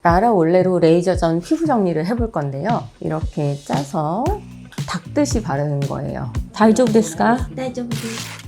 라라 올레로 레이저 전 피부 정리를 해볼 건데요. 이렇게 짜서 닦듯이 바르는 거예요. 다이조부 데스까? 大丈夫です。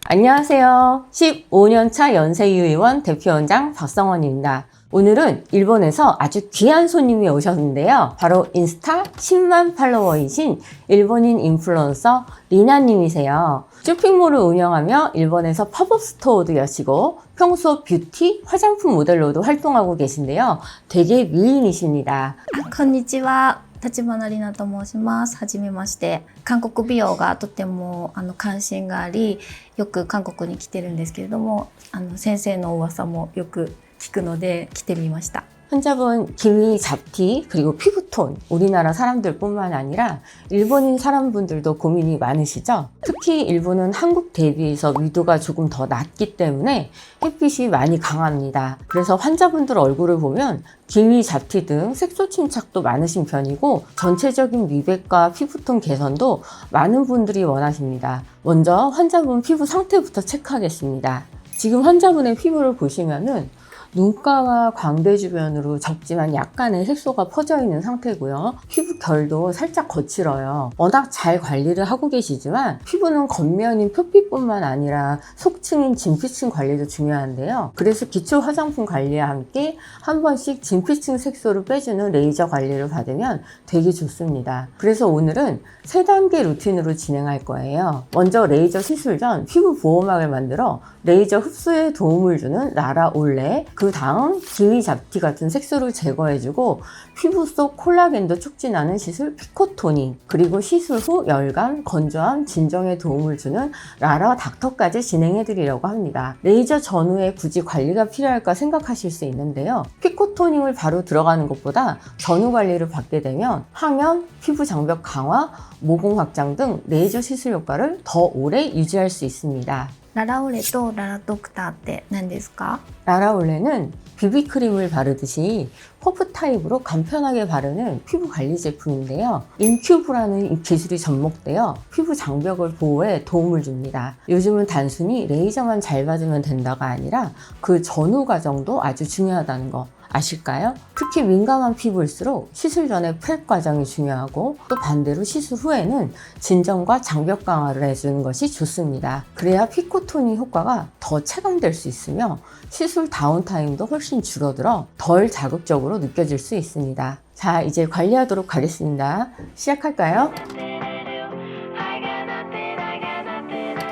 안녕하세요. 15년차 연세유의원 대표원장 박성원입니다. 오늘은 일본에서 아주 귀한 손님이 오셨는데요. 바로 인스타 10만 팔로워이신 일본인 인플루언서 리나님이세요. 쇼핑몰을 운영하며 일본에서 팝업 스토어도 여시고 평소 뷰티, 화장품 모델로도 활동하고 계신데요. 되게 미인이십니다. こんにちは。立花里奈と申します。はじめまして。韓国美容がとても関心があり、よく韓国に来てるんですけれども、先生の噂もよく聞くので来てみました。 환자분 기미, 잡티, 그리고 피부톤, 우리나라 사람들뿐만 아니라 일본인 사람분들도 고민이 많으시죠? 특히 일본은 한국 대비해서 위도가 조금 더 낮기 때문에 햇빛이 많이 강합니다. 그래서 환자분들 얼굴을 보면 기미, 잡티 등 색소 침착도 많으신 편이고 전체적인 미백과 피부톤 개선도 많은 분들이 원하십니다. 먼저 환자분 피부 상태부터 체크하겠습니다. 지금 환자분의 피부를 보시면은 눈가와 광대 주변으로 적지만 약간의 색소가 퍼져 있는 상태고요. 피부 결도 살짝 거칠어요. 워낙 잘 관리를 하고 계시지만 피부는 겉면인 표피뿐만 아니라 속층인 진피층 관리도 중요한데요. 그래서 기초 화장품 관리와 함께 한 번씩 진피층 색소를 빼주는 레이저 관리를 받으면 되게 좋습니다. 그래서 오늘은 3단계 루틴으로 진행할 거예요. 먼저 레이저 시술 전 피부 보호막을 만들어 레이저 흡수에 도움을 주는 라라 올레, 그 다음 기미, 잡티 같은 색소를 제거해주고 피부 속 콜라겐도 촉진하는 시술 피코토닝, 그리고 시술 후 열감, 건조함, 진정에 도움을 주는 라라 닥터까지 진행해드리려고 합니다. 레이저 전후에 굳이 관리가 필요할까 생각하실 수 있는데요. 피코토닝을 바로 들어가는 것보다 전후 관리를 받게 되면 항염, 피부 장벽 강화, 모공 확장 등 레이저 시술 효과를 더 오래 유지할 수 있습니다. ララオレとララドクターって何ですか？ 라라올레는 비비크림을 바르듯이 퍼프 타입으로 간편하게 바르는 피부 관리 제품인데요. 인큐브라는 기술이 접목되어 피부 장벽을 보호에 도움을 줍니다. 요즘은 단순히 레이저만 잘 받으면 된다가 아니라 그 전후 과정도 아주 중요하다는 거 아실까요? 특히 민감한 피부일수록 시술 전에 프랩 과정이 중요하고 또 반대로 시술 후에는 진정과 장벽 강화를 해주는 것이 좋습니다. 그래야 피코토닝 효과가 더 체감될 수 있으며 시술 다운타임도 훨씬 줄어들어 덜 자극적으로 느껴질 수 있습니다. 자, 이제 관리하도록 하겠습니다. 시작할까요?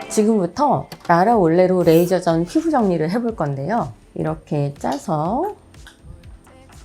지금부터 라라 올레로 레이저 전 피부 정리를 해볼 건데요. 이렇게 짜서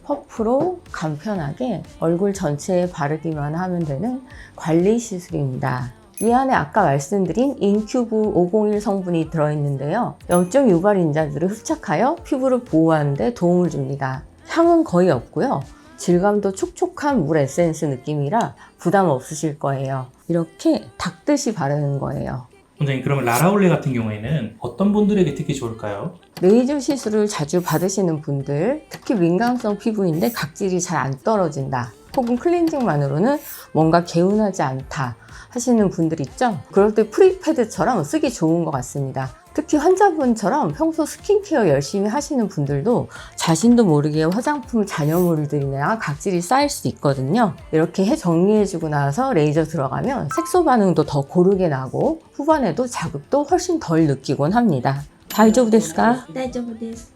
퍼프로 간편하게 얼굴 전체에 바르기만 하면 되는 관리 시술입니다. 이 안에 아까 말씀드린 인큐브 501 성분이 들어있는데요. 염증 유발 인자들을 흡착하여 피부를 보호하는 데 도움을 줍니다. 향은 거의 없고요. 질감도 촉촉한 물 에센스 느낌이라 부담 없으실 거예요. 이렇게 닦듯이 바르는 거예요. 원장님, 그러면 라라올레 같은 경우에는 어떤 분들에게 특히 좋을까요? 레이저 시술을 자주 받으시는 분들, 특히 민감성 피부인데 각질이 잘 안 떨어진다, 혹은 클렌징만으로는 뭔가 개운하지 않다 하시는 분들 있죠? 그럴 때 프리패드처럼 쓰기 좋은 것 같습니다. 특히 환자분처럼 평소 스킨케어 열심히 하시는 분들도 자신도 모르게 화장품 잔여물들이나 각질이 쌓일 수 있거든요. 이렇게 정리해주고 나서 레이저 들어가면 색소 반응도 더 고르게 나고 후반에도 자극도 훨씬 덜 느끼곤 합니다. 다이조부 데스까? 大丈夫です。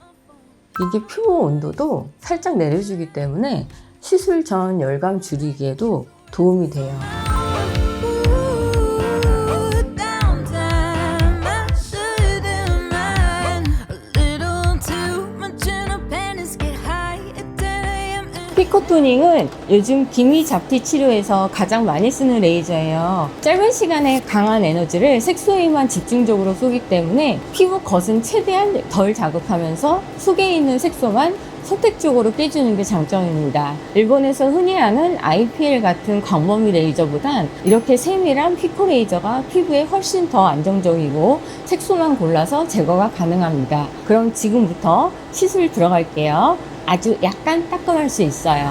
이게 피부 온도도 살짝 내려주기 때문에 시술 전 열감 줄이기에도 도움이 돼요. 피코토닝은 요즘 기미 잡티 치료에서 가장 많이 쓰는 레이저예요. 짧은 시간에 강한 에너지를 색소에만 집중적으로 쏘기 때문에 피부 겉은 최대한 덜 자극하면서 속에 있는 색소만 선택적으로 빼주는 게 장점입니다. 일본에서 흔히 하는 IPL 같은 광범위 레이저보단 이렇게 세밀한 피코 레이저가 피부에 훨씬 더 안정적이고 색소만 골라서 제거가 가능합니다. 그럼 지금부터 시술 들어갈게요. 아주 약간 따끔할 수 있어요.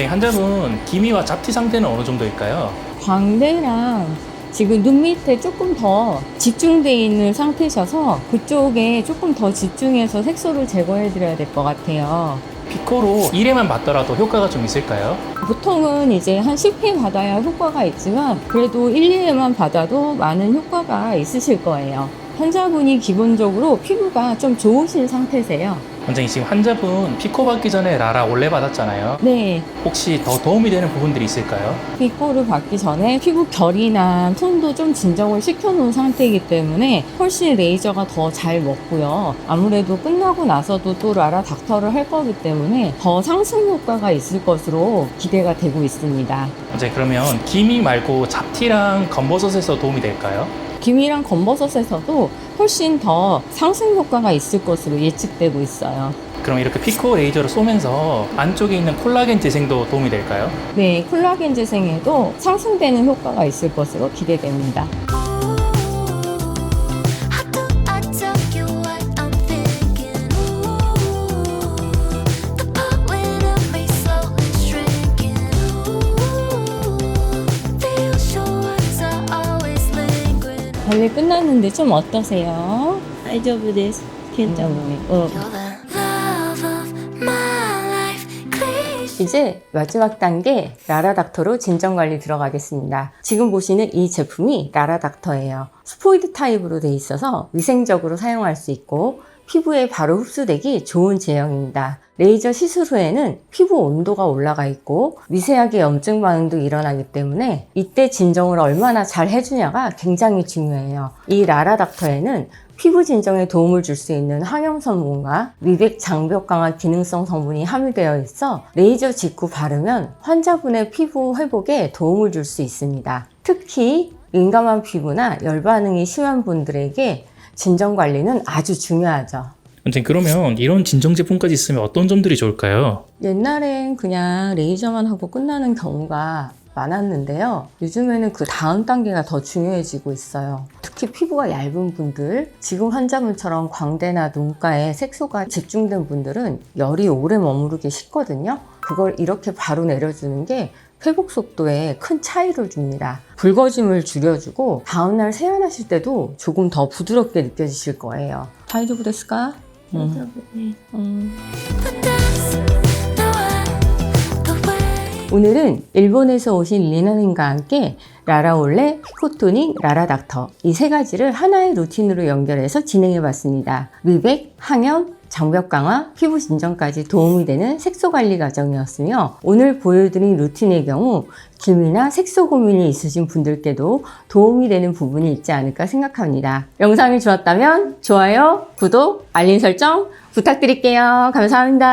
원장님, 환자분 기미와 잡티 상태는 어느 정도일까요? 광대랑 지금 눈 밑에 조금 더 집중되어 있는 상태셔서 그쪽에 조금 더 집중해서 색소를 제거해 드려야 될 것 같아요. 피코로 1회만 받더라도 효과가 좀 있을까요? 보통은 이제 한 10회 받아야 효과가 있지만 그래도 1, 2회만 받아도 많은 효과가 있으실 거예요. 환자분이 기본적으로 피부가 좀 좋으신 상태세요. 원장님, 지금 환자분 피코 받기 전에 라라 올레 받았잖아요. 네, 혹시 더 도움이 되는 부분들이 있을까요? 피코를 받기 전에 피부 결이나 톤도 좀 진정을 시켜놓은 상태이기 때문에 훨씬 레이저가 더 잘 먹고요. 아무래도 끝나고 나서도 또 라라 닥터를 할 거기 때문에 더 상승 효과가 있을 것으로 기대가 되고 있습니다. 원장님, 그러면 기미 말고 잡티랑 검버섯에서 도움이 될까요? 기미랑 검버섯에서도 훨씬 더 상승 효과가 있을 것으로 예측되고 있어요. 그럼 이렇게 피코 레이저를 쏘면서 안쪽에 있는 콜라겐 재생도 도움이 될까요? 네, 콜라겐 재생에도 상승되는 효과가 있을 것으로 기대됩니다. How do I tell you what I'm thinking? Ooh, the part when I be slowly shrinking. Ooh, the usual words are always lingering. 관리 끝났는데 좀 어떠세요? 大丈夫です。ケンちゃんもね。 어. You're the love of my life. Please. 이제 마지막 단계 라라닥터로 진정관리 들어가겠습니다. 지금 보시는 이 제품이 라라닥터예요. 스포이드 타입으로 돼 있어서 위생적으로 사용할 수 있고 피부에 바로 흡수되기 좋은 제형입니다. 레이저 시술 후에는 피부 온도가 올라가 있고 미세하게 염증 반응도 일어나기 때문에 이때 진정을 얼마나 잘 해주냐가 굉장히 중요해요. 이 라라닥터에는 피부 진정에 도움을 줄 수 있는 항염 성분과 미백 장벽 강화 기능성 성분이 함유되어 있어 레이저 직후 바르면 환자분의 피부 회복에 도움을 줄 수 있습니다. 특히 민감한 피부나 열 반응이 심한 분들에게 진정 관리는 아주 중요하죠. 원장님, 그러면 이런 진정 제품까지 있으면 어떤 점들이 좋을까요? 옛날엔 그냥 레이저만 하고 끝나는 경우가 많았는데요. 요즘에는 그 다음 단계가 더 중요해지고 있어요. 특히 피부가 얇은 분들, 지금 환자분처럼 광대나 눈가에 색소가 집중된 분들은 열이 오래 머무르기 쉽거든요. 그걸 이렇게 바로 내려주는 게 회복 속도에 큰 차이를 줍니다. 붉어짐을 줄여주고 다음날 세안하실 때도 조금 더 부드럽게 느껴지실 거예요. 다이조부 데스까? 大丈夫ね。 But that's the way. 오늘은 일본에서 오신 리나님과 함께 라라올레, 피코토닉, 라라닥터 이 세 가지를 하나의 루틴으로 연결해서 진행해봤습니다. 미백, 항염, 장벽 강화, 피부 진정까지 도움이 되는 색소 관리 과정이었으며 오늘 보여드린 루틴의 경우 기미나 색소 고민이 있으신 분들께도 도움이 되는 부분이 있지 않을까 생각합니다. 영상이 좋았다면 좋아요, 구독, 알림 설정 부탁드릴게요. 감사합니다.